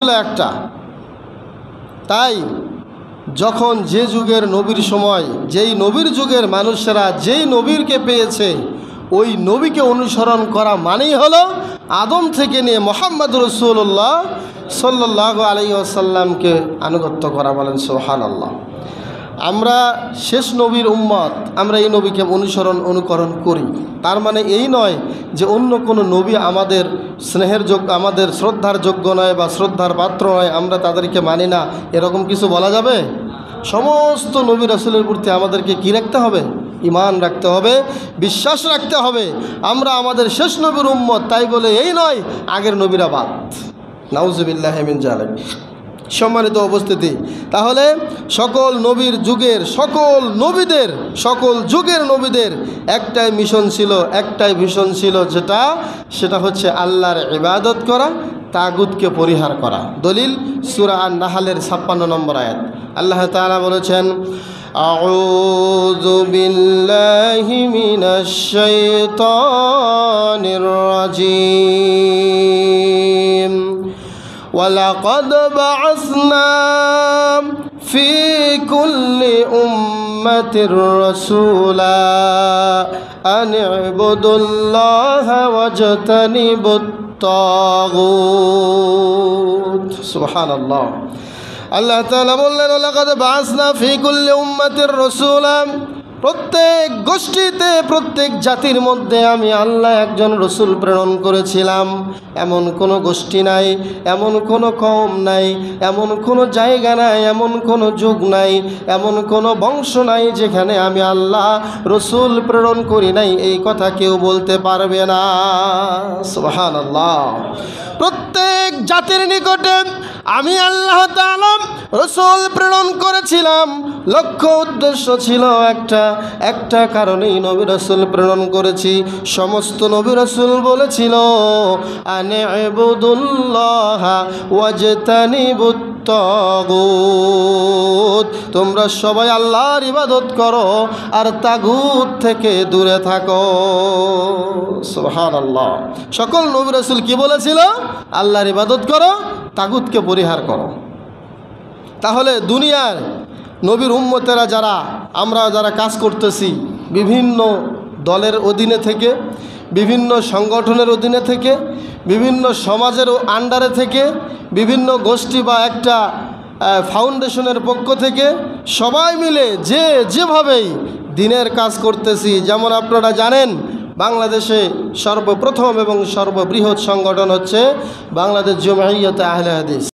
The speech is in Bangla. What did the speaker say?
একটা। তাই যখন যে যুগের নবীর সময়, যেই নবীর যুগের মানুষেরা যেই নবীরকে পেয়েছে ওই নবীকে অনুসরণ করা মানেই হলো আদম থেকে নিয়ে মুহাম্মদ রাসূলুল্লাহ সাল্লাল্লাহু আলাইহি ওয়াসাল্লামকে আনুগত্য করা। বলেন সুবহানাল্লাহ। আমরা শেষ নবীর উম্মত, আমরা এই নবীকে অনুকরণ করি। তার মানে এই নয় যে অন্য কোনো নবী আমাদের স্নেহের যোগ্য, আমাদের শ্রদ্ধার যোগ্য নয় বা শ্রদ্ধার পাত্র নয়, আমরা তাদেরকে মানি না, এরকম কিছু বলা যাবে? সমস্ত নবী রাসূলের প্রতি আমাদেরকে কি রাখতে হবে? ঈমান রাখতে হবে, বিশ্বাস রাখতে হবে। আমরা আমাদের শেষ নবীর উম্মত, তাই বলে এই নয় আগের নবীরা বাদ। নাউজুবিল্লাহি মিন যালিক। সম্মানিত উপস্থিতি, তাহলে সকল নবীর যুগের সকল যুগের নবীদের একটাই মিশন ছিল, একটাই ভিশন ছিল, সেটা হচ্ছে আল্লাহর ইবাদত করা, তাগুতকে পরিহার করা। দলিল সূরা আন-নাহলের 56 নম্বর আয়াত। আল্লাহ তাআলা বলেছেন, আউযু বিল্লাহি মিনাশ শাইতানির রাজিম। وَلَقَدْ بَعَثْنَا فِي كُلِّ أُمَّةٍ رَسُولًا أَنِ اعْبُدُوا اللَّهَ وَاجْتَنِبُوا الطَّاغُوتَ। সুবহানাল্লাহ। আল্লাহ তাআলা বললেন, وَلَقَدْ بَعَثْنَا فِي كُلِّ أُمَّةٍ رَسُولًا। প্রত্যেক গোষ্ঠীতে, প্রত্যেক জাতির মধ্যে আমি আল্লাহ একজন রসুল প্রেরণ করেছিলাম। এমন কোনো গোষ্ঠী নাই, এমন কোনো কওম নাই, এমন কোনো জায়গা নাই, এমন কোনো যুগ নাই, এমন কোনো বংশ নাই যেখানে আমি আল্লাহ রসুল প্রেরণ করি নাই, এই কথা কেউ বলতে পারবে না। সুবহানাল্লাহ। প্রত্যেক জাতির নিকটে আমি আল্লাহ তাআলা রসুল প্রেরণ করেছিলাম। লক্ষ্য উদ্দেশ্য ছিল একটা কারণেই নবী রাসূল প্রেরণ করেছি। সমস্ত নবী রাসূল বলেছিল, আনে ইবুদুল্লাহ ওয়াজতানিবুত তাগুত, তোমরা সবাই আল্লাহর ইবাদত করো আর তাগুত থেকে দূরে থাকো। সুবহানাল্লাহ। সকল নবী রাসূল কি বলেছিল? আল্লাহর ইবাদত করো, তাগুতকে পরিহার করো। তাহলে দুনিয়ার নবীর উম্মতেরা আমরা যারা কাজ করতেছি, বিভিন্ন দলের অধীনে থেকে, বিভিন্ন সংগঠনের অধীনে থেকে, বিভিন্ন সমাজের আন্ডারে থেকে, বিভিন্ন গোষ্ঠী বা একটা ফাউন্ডেশনের পক্ষ থেকে সবাই মিলে যেভাবেই দিনের কাজ করতেছি। যেমন আপনারা জানেন, বাংলাদেশে সর্বপ্রথম এবং সর্ববৃহৎ সংগঠন হচ্ছে বাংলাদেশ জমিয়তে আহলে হাদিস।